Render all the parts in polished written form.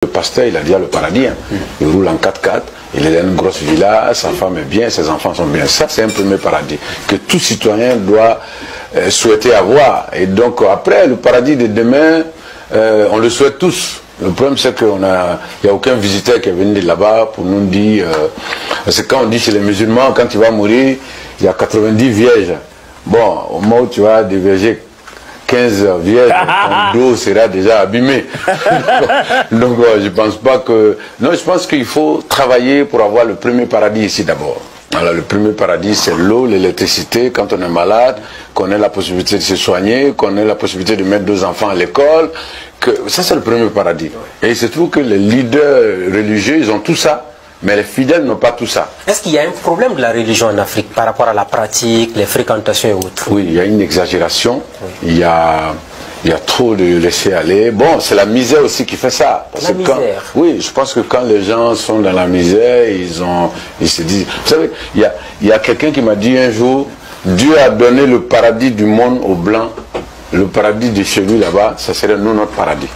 Le pasteur, il a déjà le paradis. Hein. Il roule en 4x4, il a une grosse villa, sa femme est bien, ses enfants sont bien. Ça, c'est un premier paradis que tout citoyen doit souhaiter avoir. Et donc, après, le paradis de demain, on le souhaite tous. Le problème, c'est qu'il n'y a aucun visiteur qui est venu de là-bas pour nous dire... parce que quand on dit chez les musulmans, quand tu vas mourir, il y a 90 vierges. Bon, au moment où tu vas déverger 15 vierges, ton dos sera déjà abîmé. Donc, je pense pas que... Non, je pense qu'il faut travailler pour avoir le premier paradis ici d'abord. Alors, le premier paradis, c'est l'eau, l'électricité, quand on est malade, qu'on ait la possibilité de se soigner, qu'on ait la possibilité de mettre 2 enfants à l'école. Ça, c'est le premier paradis. Et il se trouve que les leaders religieux, ils ont tout ça. Mais les fidèles n'ont pas tout ça. Est-ce qu'il y a un problème de la religion en Afrique par rapport à la pratique, les fréquentations et autres? Oui, il y a une exagération. Oui. Il y a trop de laisser aller. Bon, c'est la misère aussi qui fait ça. Parce la misère. Oui, je pense que quand les gens sont dans la misère, ils se disent... Vous savez, il y a quelqu'un qui m'a dit un jour, Dieu a donné le paradis du monde aux Blancs. Le paradis de chez lui là-bas, ça serait nous notre paradis.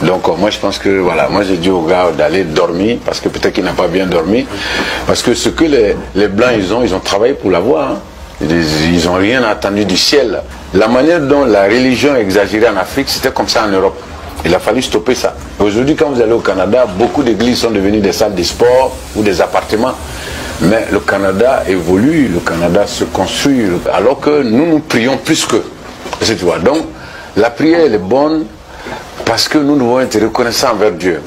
Donc moi je pense que voilà, moi j'ai dit au gars d'aller dormir, parce que peut-être qu'il n'a pas bien dormi, parce que ce que les Blancs ils ont travaillé pour l'avoir, hein. Ils n'ont rien attendu du ciel. La manière dont la religion est exagérée en Afrique, c'était comme ça en Europe. Il a fallu stopper ça. Aujourd'hui quand vous allez au Canada, beaucoup d'églises sont devenues des salles de sport ou des appartements. Mais le Canada évolue, le Canada se construit, alors que nous prions plus qu'eux. Tu vois. Donc la prière elle est bonne, parce que nous devons être reconnaissants envers Dieu.